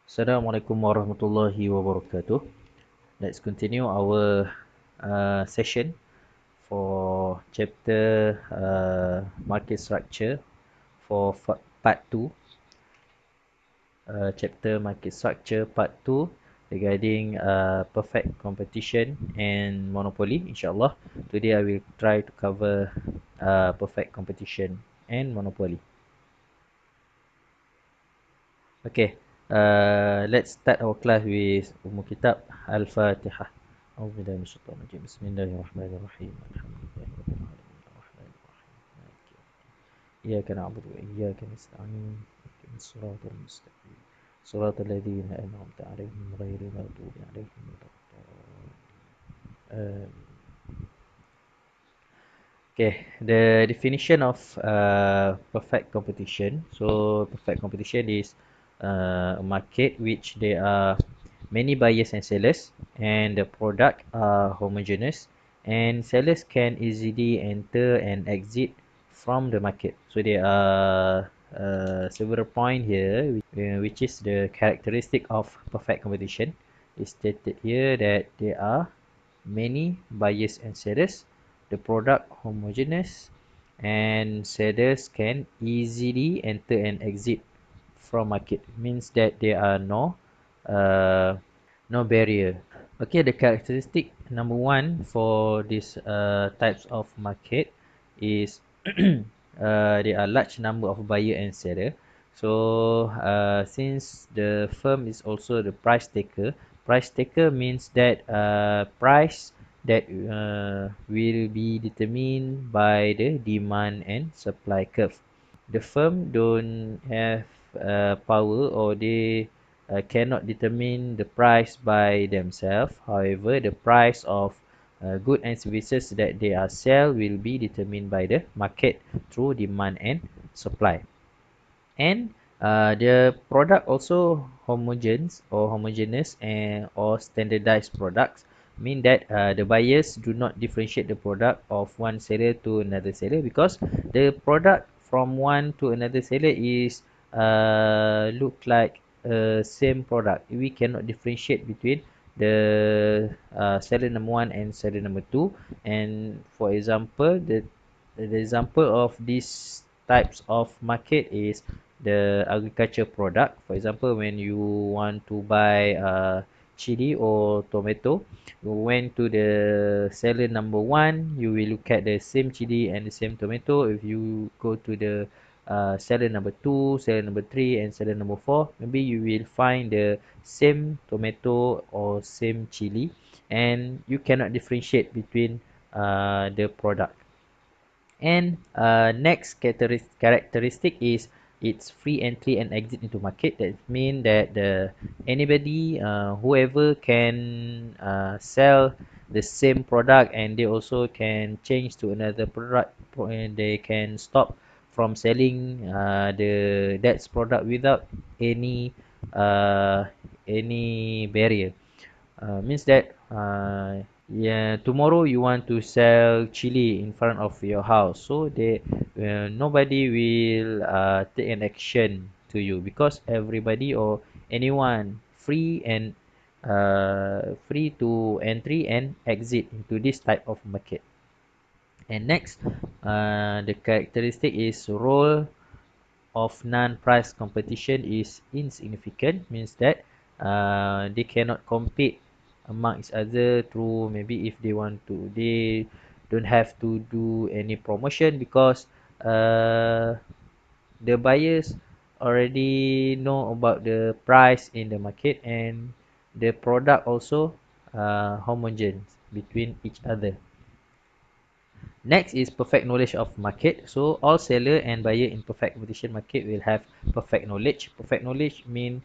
Assalamualaikum warahmatullahi wabarakatuh. Let's continue our session for chapter market structure for part 2. Chapter market structure part 2 regarding perfect competition and monopoly. Inshallah, today I will try to cover perfect competition and monopoly. Okay, let's start our class with Kitab Al-Fatihah. أعوذ بالله من الشيطان الرجيم بسم الله الرحمن الرحيم الحمد لله رب العالمين الرحمن الرحيم مالك يوم الدين إياك نعبد وإياك نستعين اهدنا الصراط المستقيم صراط الذين أنعمت عليهم غير المغضوب عليهم ولا الضالين آمين. Okay, the definition of perfect competition. So, perfect competition is a market which there are many buyers and sellers, and the product are homogeneous, and sellers can easily enter and exit from the market. So, there are several points here, which is the characteristic of perfect competition. It's stated here that there are many buyers and sellers, the product homogeneous, and sellers can easily enter and exit from market. Means that there are uh, no barrier. Okay, the characteristic number one for this types of market is there are large number of buyer and seller. So since the firm is also the price taker means that price that will be determined by the demand and supply curve. The firm don't have power, or they cannot determine the price by themselves. However, the price of goods and services that they are sell will be determined by the market through demand and supply. And the product also homogeneous and or standardized products mean that the buyers do not differentiate the product of one seller to another seller, because the product from one to another seller is look like same product. We cannot differentiate between the seller number one and seller number two. And for example, the example of these types of market is the agriculture product. For example, when you want to buy chili or tomato, you went to the seller number one, you will look at the same chili and the same tomato. If you go to the seller number two, seller number three, and seller number four, maybe you will find the same tomato or same chili, and you cannot differentiate between the product. And next characteristic is its free entry and exit into market. That mean that the anybody whoever can sell the same product, and they also can change to another product, and they can stop from selling the that's product without any uh, any barrier. Means that yeah, tomorrow you want to sell chili in front of your house, so they nobody will take an action to you, because everybody or anyone free to entry and exit into this type of market. And next, the characteristic is role of non-price competition is insignificant. Means that they cannot compete among each other through, maybe if they want to, they don't have to do any promotion, because uh, the buyers already know about the price in the market, and the product also homogeneous between each other. Next is perfect knowledge of market. So all seller and buyer in perfect competition market will have perfect knowledge. Perfect knowledge mean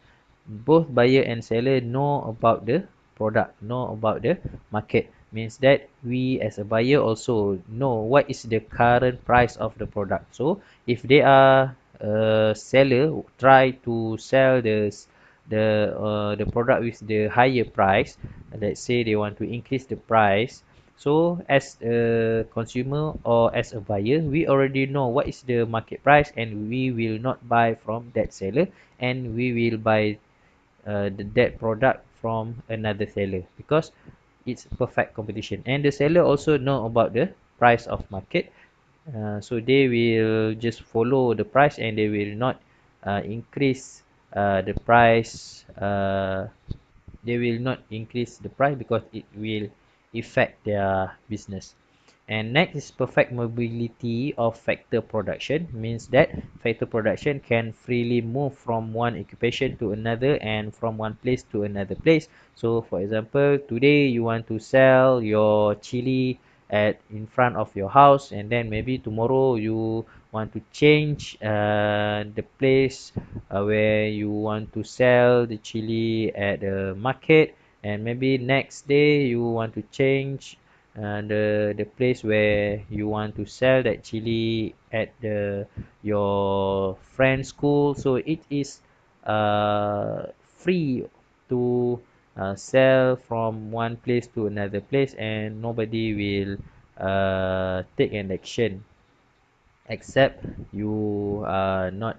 both buyer and seller know about the product, know about the market. Means that we as a buyer also know what is the current price of the product. So if they are a seller try to sell the product with the higher price, let's say they want to increase the price. So as a consumer or as a buyer, we already know what is the market price, and we will not buy from that seller, and we will buy that product from another seller, because it's perfect competition, and the seller also know about the price of market. So they will just follow the price, and they will not increase the price. They will not increase the price because it will affect their business. And next is perfect mobility of factor production, means that factor production can freely move from one occupation to another and from one place to another place. So for example, today you want to sell your chili at in front of your house, and then maybe tomorrow you want to change the place where you want to sell the chili at the market, and maybe next day you want to change the place where you want to sell that chili at your friend's school. So it is free to sell from one place to another place, and nobody will take an action except you not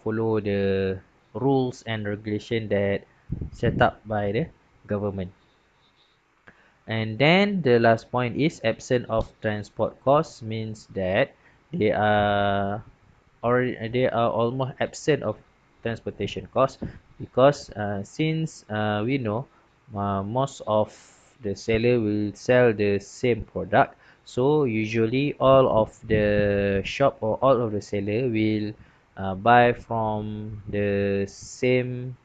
follow the rules and regulation that set up by the government. And then the last point is absence of transport costs, means that they are they are almost absent of transportation costs, because since we know most of the seller will sell the same product, so usually all of the shop or all of the seller will buy from the same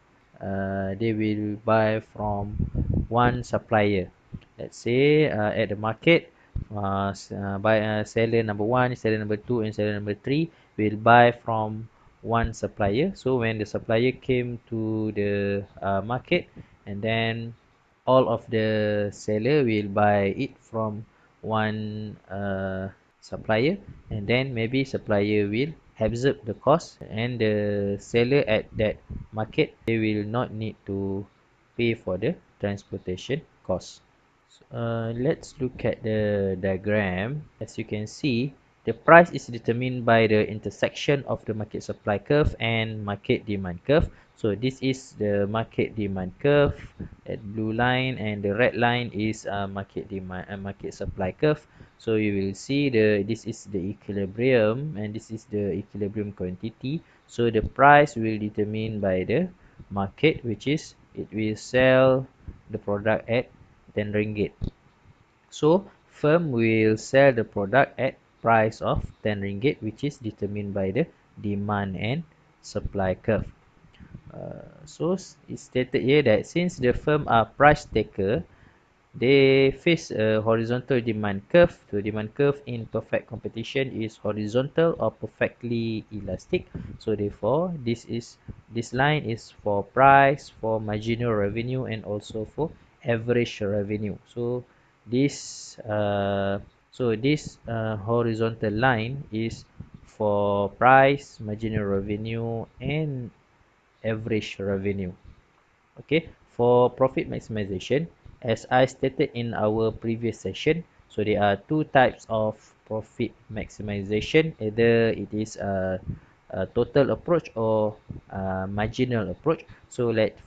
they will buy from one supplier. Let's say at the market, by seller number 1, seller number 2, and seller number 3 will buy from one supplier. So when the supplier came to the market, and then all of the seller will buy it from one supplier, and then maybe supplier will absorb the cost, and the seller at that market, they will not need to pay for the transportation cost. Let's look at the diagram. As you can see, the price is determined by the intersection of the market supply curve and market demand curve. So this is the market demand curve at blue line, and the red line is market demand and market supply curve. So you will see this is the equilibrium, and this is the equilibrium quantity. So the price will determine by the market, which is it will sell the product at 10 ringgit. So firm will sell the product at price of 10 ringgit, which is determined by the demand and supply curve. So it's stated here that since the firm are price taker, they face a horizontal demand curve. So demand curve in perfect competition is horizontal or perfectly elastic. So therefore, this line is for price, for marginal revenue, and also for average revenue. So this horizontal line is for price, marginal revenue, and average revenue. Okay, for profit maximization, as I stated in our previous session, so there are two types of profit maximization. Either it is a total approach or a marginal approach. So let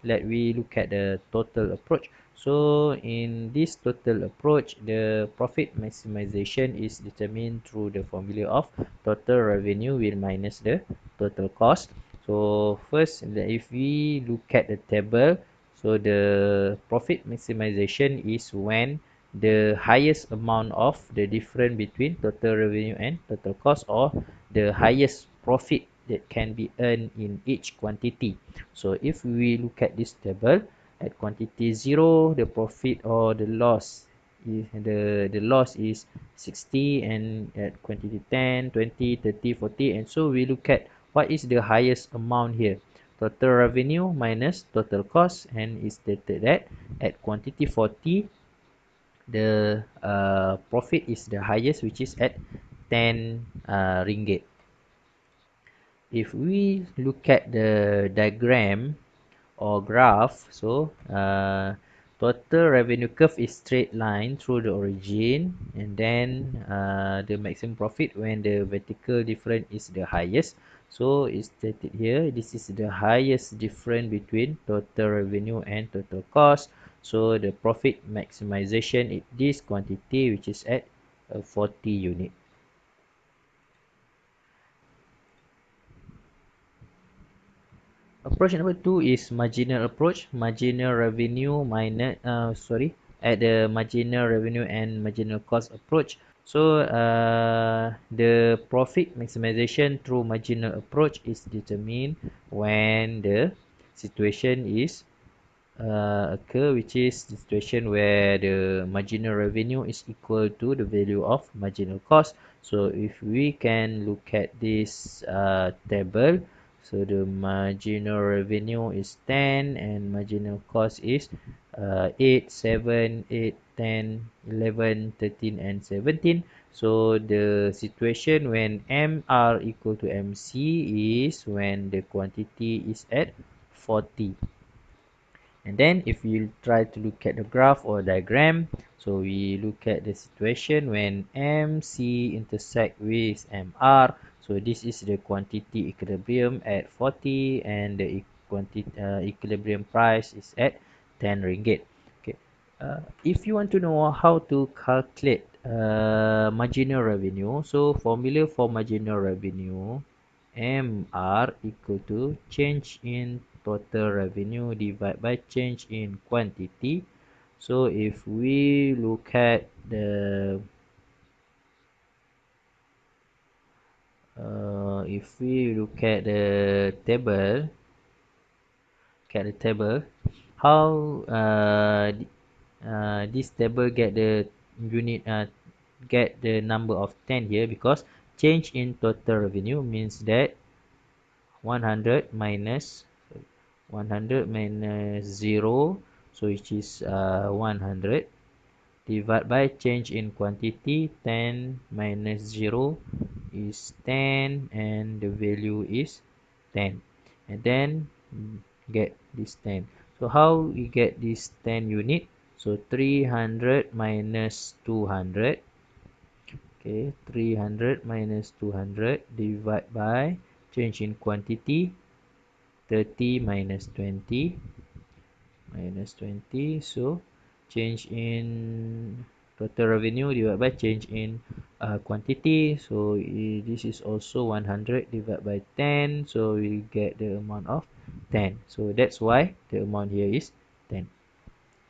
we look at the total approach. So in this total approach, the profit maximization is determined through the formula of total revenue will minus the total cost. So first, if we look at the table, so the profit maximization is when the highest amount of the difference between total revenue and total cost, or the highest profit that can be earned in each quantity. So if we look at this table, at quantity 0, the profit or the loss is the loss is 60, and at quantity 10, 20, 30, 40, and so we look at what is the highest amount here. Total revenue minus total cost, and it's stated that at quantity 40, the profit is the highest, which is at 10 ringgit. If we look at the diagram or graph, so total revenue curve is straight line through the origin, and then the maximum profit when the vertical difference is the highest. So it's stated here, this is the highest difference between total revenue and total cost. So the profit maximization is this quantity, which is at 40 unit. Approach number 2 is marginal approach. Marginal revenue minus at the marginal revenue and marginal cost approach. So the profit maximization through marginal approach is determined when the situation is occur, which is the situation where the marginal revenue is equal to the value of marginal cost. So if we can look at this table, so the marginal revenue is 10 and marginal cost is 8, 7, 8, 10, 11, 13 and 17. So the situation when MR equal to MC is when the quantity is at 40. And then if you try to look at the graph or diagram, so we look at the situation when MC intersect with MR. So this is the quantity equilibrium at 40 and the equilibrium price is at 10 ringgit. Okay. If you want to know how to calculate marginal revenue, so formula for marginal revenue, MR equal to change in total revenue divided by change in quantity. So if we look at the table, how this table get the unit get the number of 10 here, because change in total revenue means that 100 minus 0, so which is 100, divide by change in quantity, 10 minus 0 is 10 and the value is 10, and then get this 10. So how we get this 10 unit? So 300 minus 200. Okay, 300 minus 200 divide by change in quantity, 30 minus 20, so change in total revenue divided by change in quantity, so this is also 100 divided by 10, so we get the amount of 10. So that's why the amount here is 10.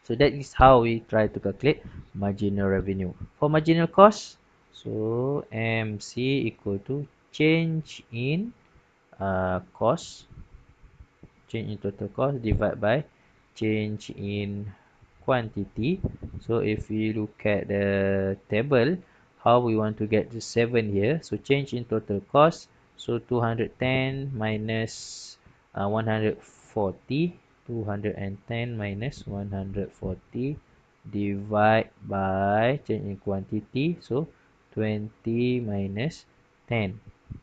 So that is how we try to calculate marginal revenue. For marginal cost, so MC equal to change in cost, change in total cost divided by change in quantity. So if we look at the table, how we want to get the 7 here? So change in total cost, so 210 minus 140, 210 minus 140 divide by change in quantity, so 20 minus 10,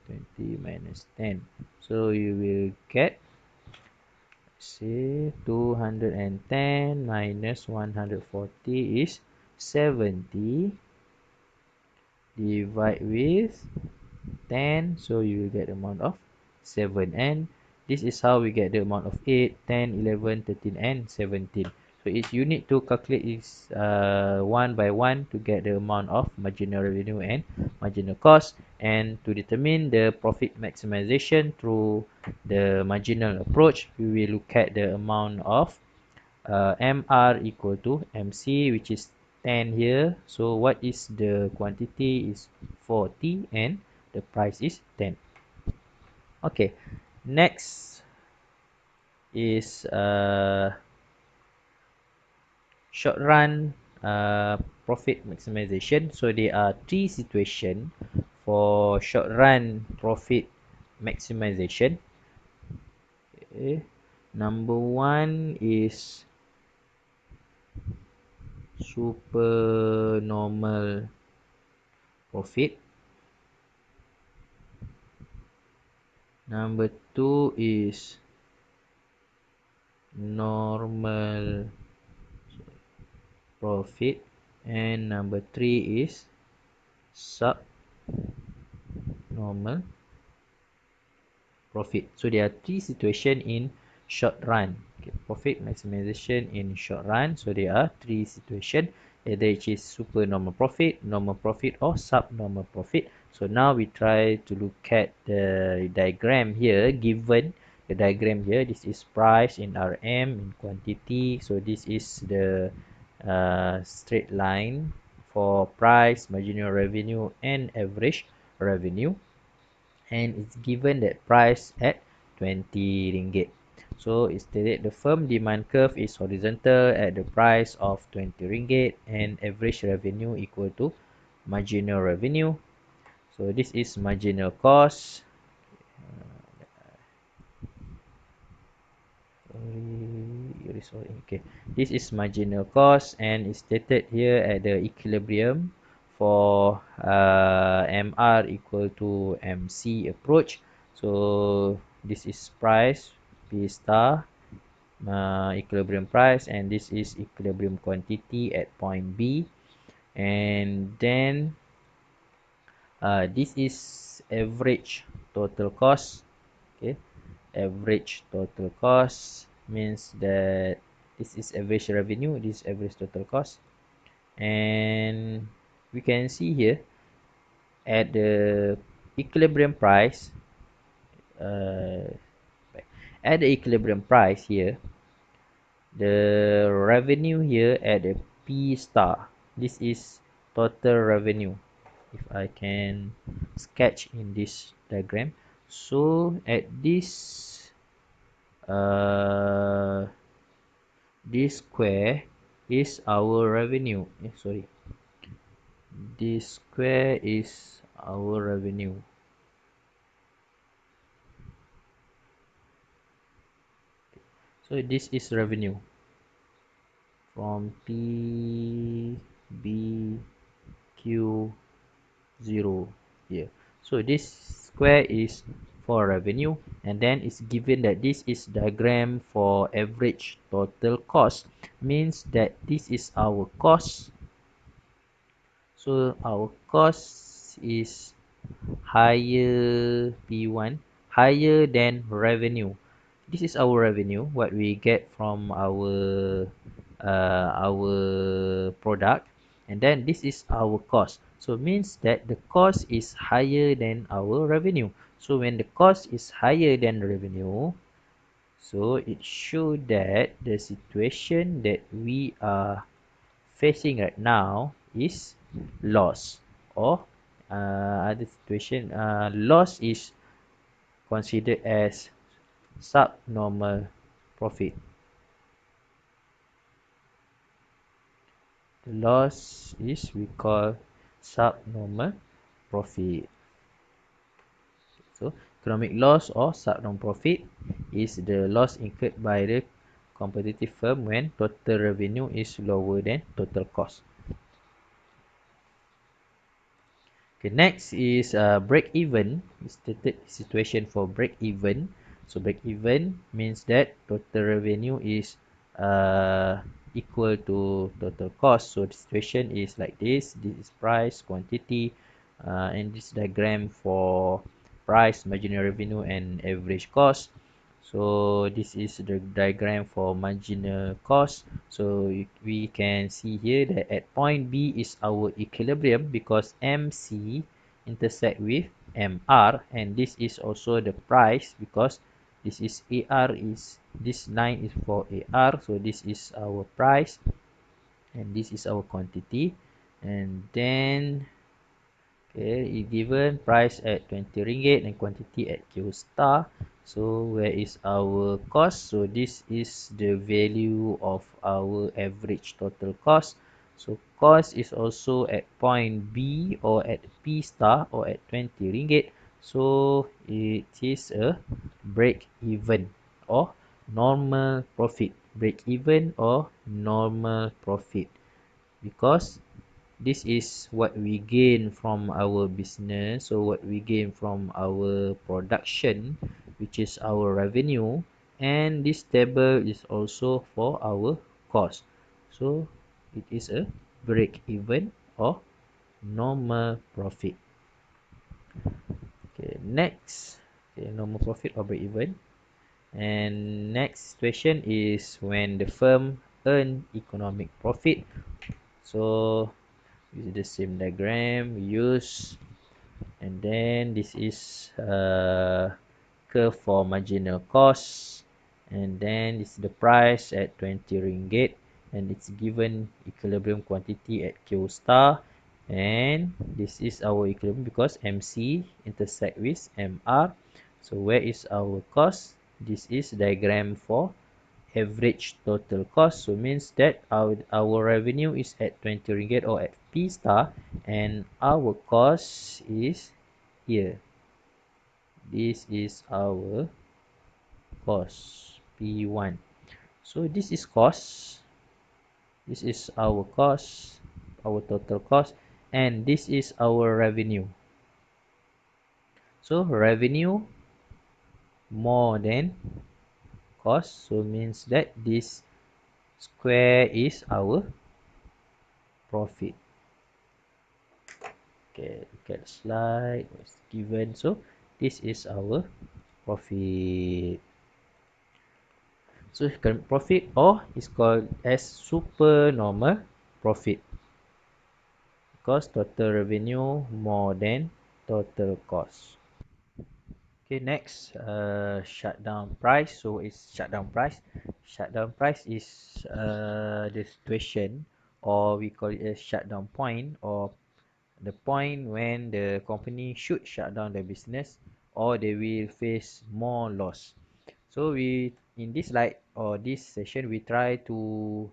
20 minus 10, so you will get, say, 210 minus 140 is 70, divide with 10, so you will get the amount of 7, and this is how we get the amount of 8, 10, 11, 13 and 17. So it's you need to calculate this one by one to get the amount of marginal revenue and marginal cost, and to determine the profit maximization through the marginal approach, we will look at the amount of MR equal to MC, which is 10 here. So what is the quantity is 40 and the price is 10. Okay, next is short run profit maximization. So there are three situations for short run profit maximization. Okay. Number one is super normal profit. Number two is normal profit, and number three is subnormal profit. So there are three situations in short run. Okay, profit maximization in short run. So there are three situations, either it is super normal profit, or subnormal profit. So now we try to look at the diagram here. Given the diagram here, this is price in RM in quantity. So this is the straight line for price, marginal revenue, and average revenue, and it's given that price at 20 ringgit. So it's stated the firm demand curve is horizontal at the price of 20 ringgit and average revenue equal to marginal revenue. So this is marginal cost. Okay, this is marginal cost and it's stated here at the equilibrium for MR equal to MC approach. So this is price P star, equilibrium price, and this is equilibrium quantity at point B, and then this is average total cost. Okay, average total cost means that this is average revenue, this is average total cost, and we can see here at the equilibrium price, uh, at the equilibrium price here, the revenue here at the P star, this is total revenue. If I can sketch in this diagram, so at uh, this square is our revenue. Sorry, this square is our revenue. So this is revenue from P B Q 0 here. So this square is for revenue, and then it's given that this is diagram for average total cost, means that this is our cost. So our cost is higher, P1 higher than revenue. This is our revenue, what we get from our product, and then this is our cost. So means that the cost is higher than our revenue. So when the cost is higher than revenue, so it shows that the situation that we are facing right now is loss, or other situation, loss is considered as subnormal profit. The loss is we call subnormal profit. So economic loss or subnormal profit is the loss incurred by the competitive firm when total revenue is lower than total cost. Okay, next is break even. Stated situation for break even. So break even means that total revenue is equal to total cost. So the situation is like this. This is price, quantity, and this diagram for price, marginal revenue, and average cost. So this is the diagram for marginal cost. So we can see here that at point B is our equilibrium because MC intersect with MR, and this is also the price because this is AR, is this line is for AR. So this is our price and this is our quantity, and then okay, it given price at 20 ringgit and quantity at Q star. So where is our cost? So this is the value of our average total cost. So cost is also at point B or at P star or at 20 ringgit. So it is a break even or normal profit. Break even or normal profit, because this is what we gain from our business. So what we gain from our production, which is our revenue, and this table is also for our cost. So it is a break even or normal profit. Okay, next Okay, normal profit or break even. And next situation is when the firm earn economic profit. So use the same diagram we use, and then this is curve for marginal cost, and then this is the price at 20 ringgit, and it's given equilibrium quantity at Q star, and this is our equilibrium because MC intersect with MR. So where is our cost? This is diagram for average total cost, so means that our revenue is at 20 ringgit or at P star, and our cost is here. This is our cost P1. So this is cost, this is our cost, our total cost, and this is our revenue. So revenue more than cost, so means that this square is our profit. Okay, look at the slide, what's given. So this is our profit. So current profit or is called as supernormal profit because total revenue more than total cost. Okay, next, shutdown price. So it's shutdown price. Shutdown price is the situation, or we call it a shutdown point, or the point when the company should shut down the business or they will face more loss. So we in this slide or this session we try to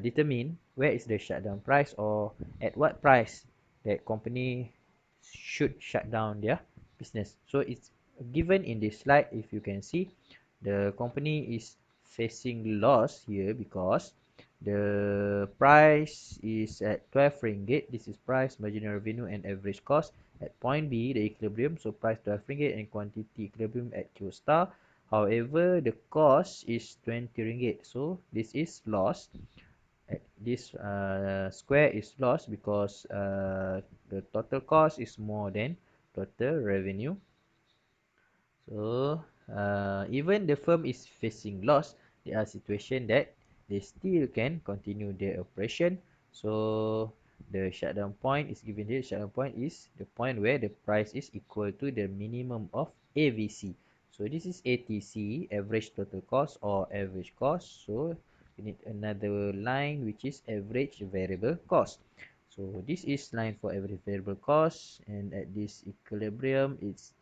determine where is the shutdown price, or at what price that company should shut down their business. So it's given in this slide. If you can see, the company is facing loss here because the price is at 12 ringgit. This is price, marginal revenue, and average cost. At point B, the equilibrium, so price 12 ringgit and quantity equilibrium at Q star. However, the cost is 20 ringgit. So this is loss. This square is lost because the total cost is more than total revenue. So even the firm is facing loss, there are situations that they still can continue their operation. So the shutdown point is given here. Shutdown point is the point where the price is equal to the minimum of AVC. So this is ATC, average total cost or average cost. So we need another line which is average variable cost. So this is line for average variable cost, and at this equilibrium it's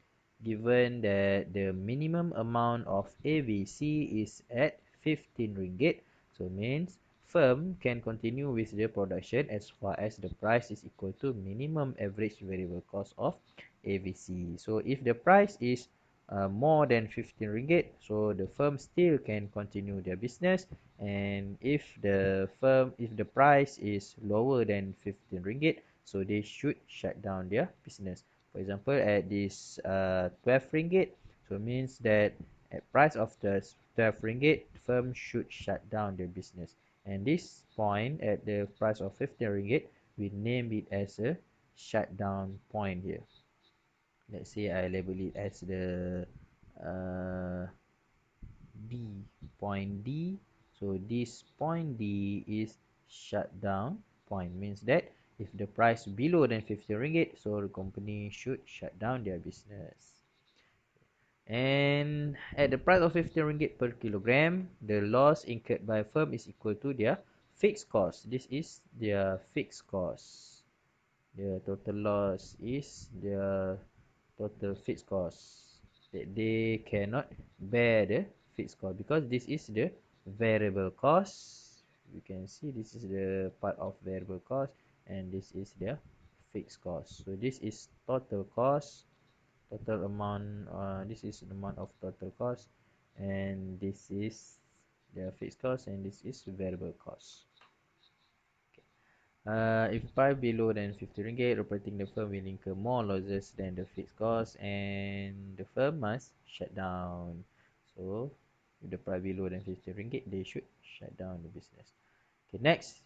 given that the minimum amount of AVC is at 15 ringgit. So means firm can continue with the production as far as the price is equal to minimum average variable cost of AVC. So if the price is more than 15 ringgit, so the firm still can continue their business, and if the price is lower than 15 ringgit, so they should shut down their business. For example, at this 12 ringgit, so means that at price of the 12 ringgit, firm should shut down their business. And this point at the price of 15 ringgit, we name it as a shutdown point here. Let's say I label it as the uh, D, point D. So this point D is shutdown point, means that if the price below than 50 ringgit, so the company should shut down their business. And at the price of 15 ringgit per kilogram, the loss incurred by firm is equal to their fixed cost. This is their fixed cost. The total loss is their total fixed cost, that they cannot bear the fixed cost because this is the variable cost. You can see this is the part of variable cost, and this is the fixed cost. So this is total cost, total amount, this is the amount of total cost, and this is the fixed cost, and this is variable cost. If price below than 50 ringgit, operating the firm will incur more losses than the fixed cost, and the firm must shut down. So if the price below than 50 ringgit, they should shut down the business. Okay, next,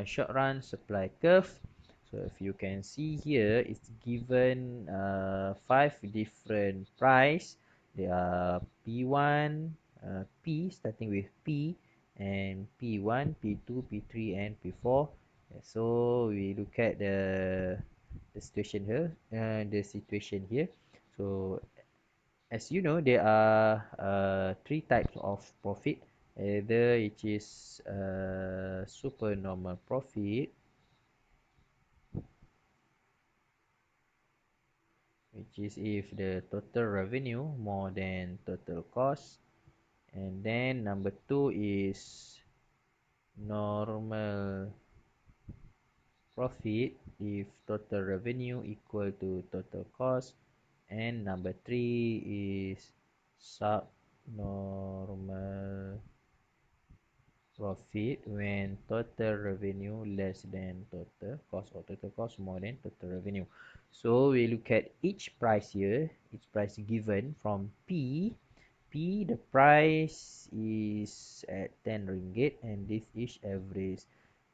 short run supply curve. So if you can see here, it's given five different price. They are P1, P starting with P, and P1, P2, P3, and P4. So we look at the situation here, So as you know, there are three types of profit. Either it is super normal profit, which is if the total revenue more than total cost, and then number two is normal profit if total revenue equal to total cost, and number three is subnormal profit when total revenue less than total cost, or total cost more than total revenue. So we look at each price here, each price given from P. The price is at 10 ringgit, and this is average.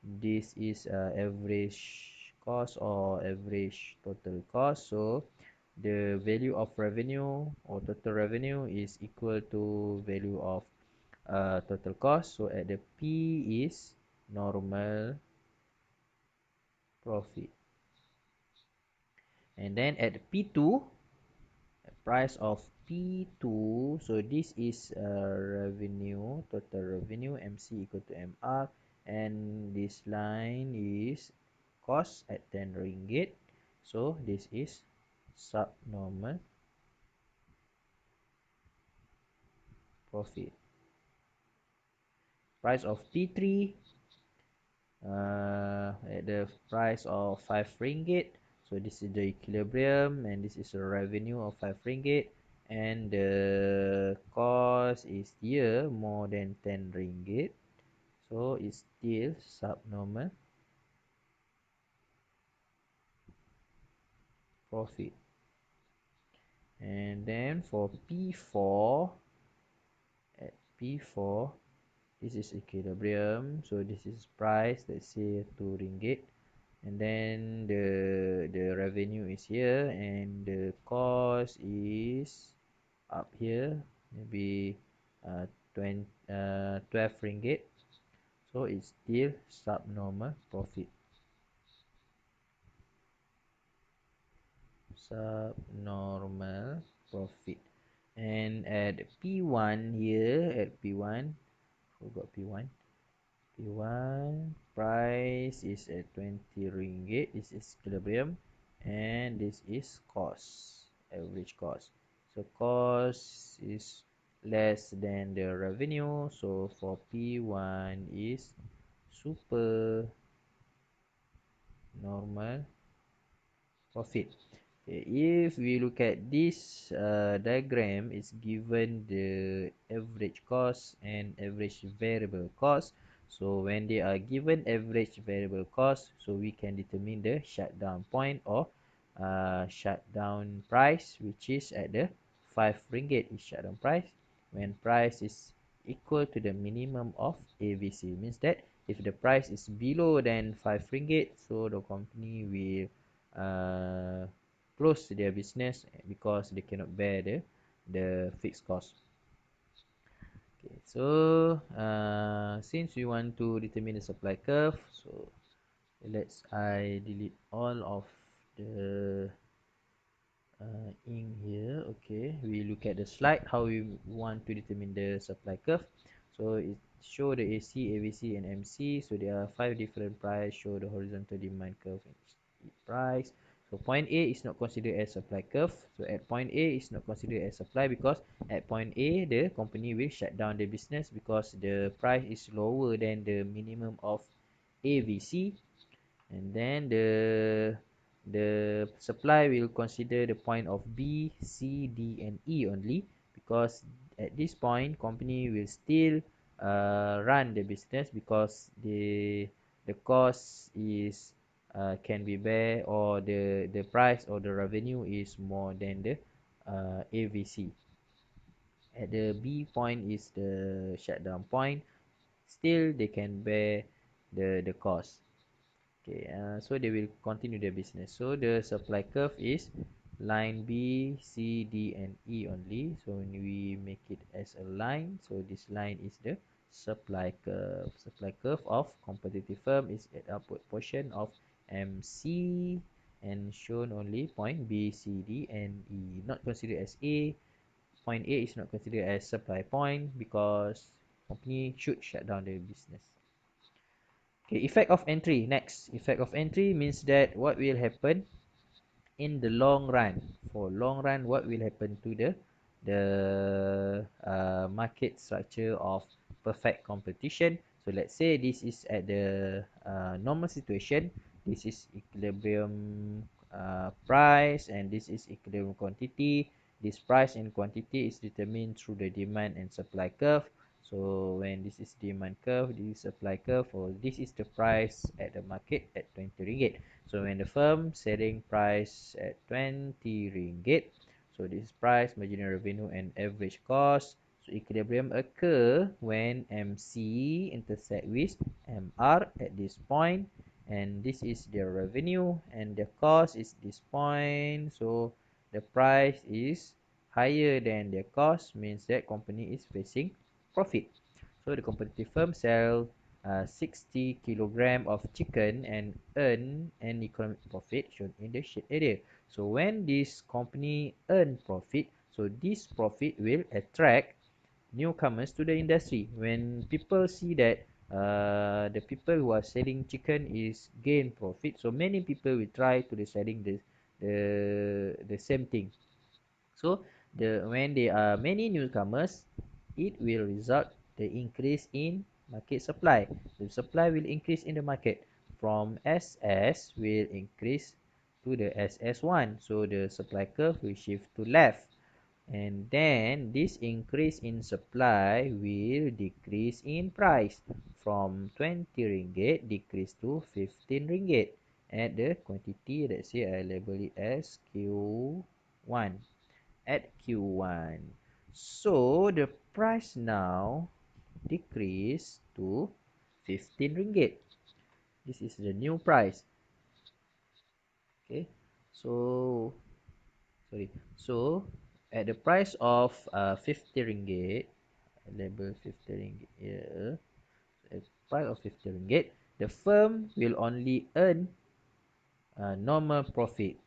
This is average cost or average total cost. So the value of revenue or total revenue is equal to value of total cost. So at the P is normal profit, and then at the P2, price of P2, so this is revenue, total revenue, MC equal to MR, and this line is cost at 10 ringgit. So this is subnormal profit. Price of P3, at the price of 5 ringgit. So this is the equilibrium, and this is a revenue of 5 ringgit, and the cost is here more than 10 ringgit. So it's still subnormal profit. And then for P4, at P4, this is equilibrium. So this is price, let's say 2 ringgit. And then the revenue is here, and the cost is up here, maybe 12 ringgit. So it's still subnormal profit. Subnormal profit. And at P1 here, at P1, forgot P1. P1 price is at 20 ringgit. This is equilibrium, and this is cost, average cost. So cost is less than the revenue. So for P1 is super normal profit. Okay, if we look at this diagram, it's given the average cost and average variable cost. So when they are given average variable cost, so we can determine the shutdown point or shutdown price, which is at the 5 ringgit is shutdown price. When price is equal to the minimum of AVC, means that if the price is below than 5 ringgit, so the company will close their business because they cannot bear the fixed cost. Okay, so since we want to determine the supply curve, so I delete all of the in here. Okay, we look at the slide how we want to determine the supply curve. So it show the AC, AVC, and MC. So there are 5 different price. Show the horizontal demand curve and price. So point A is not considered as supply curve. So at point A is not considered as supply because at point A the company will shut down the business because the price is lower than the minimum of AVC. And then the supply will consider the point of B, C, D, and E only, because at this point company will still run the business because the cost is can be bear, or the price or the revenue is more than the AVC. At the B point is the shutdown point, still they can bear the cost. Okay, so they will continue their business. So the supply curve is line B, C, D, and E only. So when we make it as a line, so this line is the supply curve. Supply curve of competitive firm is at upward portion of MC and shown only point B, C, D, and E. Not considered as A. Point A is not considered as supply point because company should shut down their business. Okay, effect of entry. Next, effect of entry means that what will happen in the long run. For long run, what will happen to the market structure of perfect competition? So let's say this is at the normal situation. This is equilibrium price, and this is equilibrium quantity. This price and quantity is determined through the demand and supply curve. So when this is demand curve, this is supply curve, or this is the price at the market at 20 ringgit. So when the firm selling price at 20 ringgit, so this is price, marginal revenue, and average cost. So equilibrium occur when MC intersect with MR at this point, and this is their revenue, and the cost is this point. So the price is higher than their cost, means that company is facing profit. So the competitive firm sell 60 kilogram of chicken and earn an economic profit shown in the shade area. So when this company earn profit, so this profit will attract newcomers to the industry. When people see that the people who are selling chicken is gain profit, so many people will try to the selling the same thing. So when there are many newcomers, it will result the increase in market supply. The supply will increase in the market from SS will increase to the SS1. So the supply curve will shift to left. And then this increase in supply will decrease in price from 20 ringgit decrease to 15 ringgit at the quantity. Let's say I label it as Q1 at Q1. So the price now decrease to 15 ringgit. This is the new price. Okay. So sorry. So at the price of 50 ringgit, label 50 ringgit here. At price of 50 ringgit, the firm will only earn normal profit.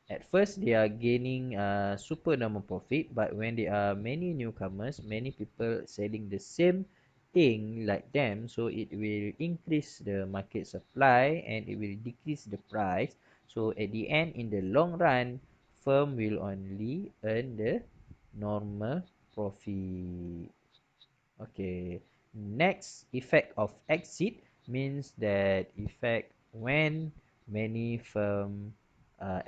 At first, they are gaining super normal profit, but when there are many newcomers, many people selling the same thing like them, so it will increase the market supply and it will decrease the price. So at the end, in the long run, firm will only earn the normal profit. Okay, next effect of exit means that effect when many firm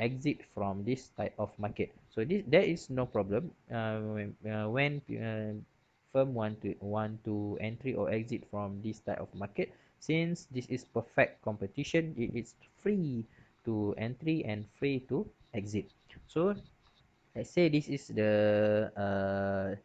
exit from this type of market. So this there is no problem when firm want to entry or exit from this type of market. Since this is perfect competition, it is free to entry and free to exit. So let's say this is the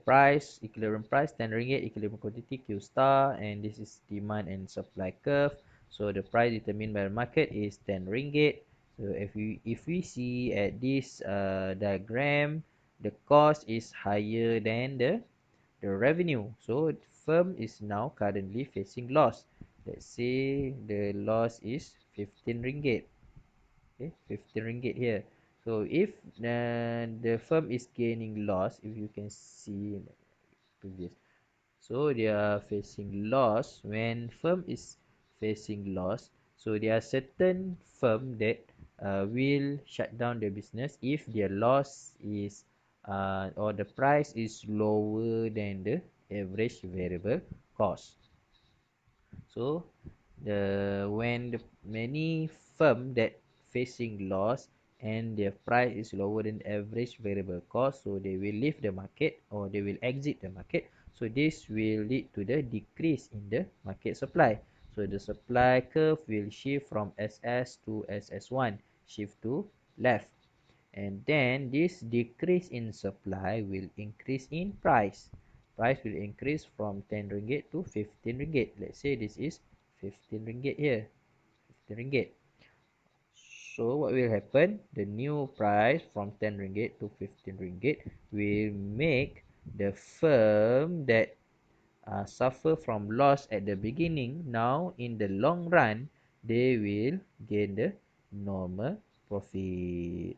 price, equilibrium price 10 ringgit, equilibrium quantity Q star, and this is demand and supply curve. So the price determined by the market is 10 ringgit. So if we see at this diagram, the cost is higher than the revenue. So firm is now currently facing loss. Let's say the loss is 15 ringgit. Okay, 15 ringgit here. So if the firm is gaining loss, if you can see in the previous, so they are facing loss. When firm is facing loss, so there are certain firm that will shut down their business if their loss is or the price is lower than the average variable cost. So when the many firm that facing loss and their price is lower than average variable cost, so they will leave the market or they will exit the market. So this will lead to the decrease in the market supply. So the supply curve will shift from SS to SS1, shift to left. And then this decrease in supply will increase in price. Price will increase from 10 ringgit to 15 ringgit. Let's say this is 15 ringgit here. 15 ringgit. So what will happen? The new price from 10 ringgit to 15 ringgit will make the firm that suffer from loss at the beginning, now in the long run, they will gain the normal profit.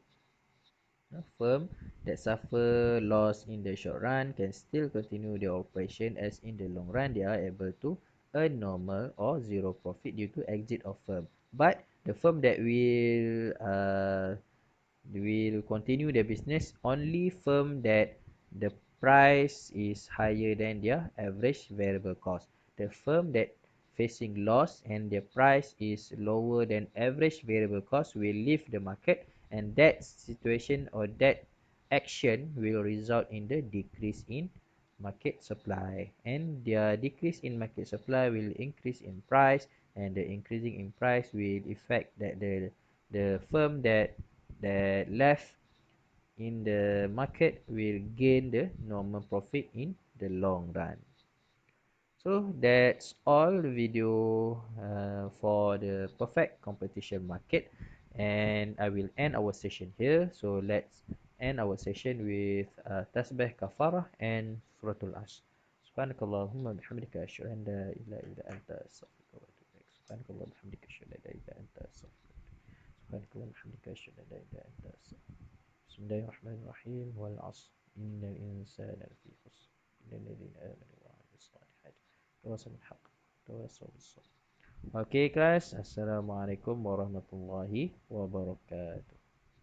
A firm that suffer loss in the short run can still continue their operation, as in the long run they are able to earn normal or zero profit due to exit of firm. But the firm that will continue their business, only firm that the price is higher than their average variable cost. The firm that facing loss and their price is lower than average variable cost will leave the market, and that situation or that action will result in the decrease in market supply, and their decrease in market supply will increase in price, and the increasing in price will affect that the firm that left in the market will gain the normal profit in the long run. So that's all the video for the perfect competition market, and I will end our session here. So let's end our session with tasbih kafarah and suratul as. Subhanakallahumma bihamdika asyhadu an la ilaha illa anta astaghfiruka wa atubu ilaik. Subhanakallahumma bihamdika asyhadu an la ilaha illa anta astaghfiruka. Subhanakallahumma bihamdika asyhadu an la ilaha illa anta astaghfiruka. Bismillahirrahmanirrahim. Wal 'asr. Innal insana lafi khusr. Illal ladzina amanu wa 'amilus salihati tawasaw bil haqq tawasaw bis sabr. Okay, guys. Assalamualaikum warahmatullahi wabarakatuh.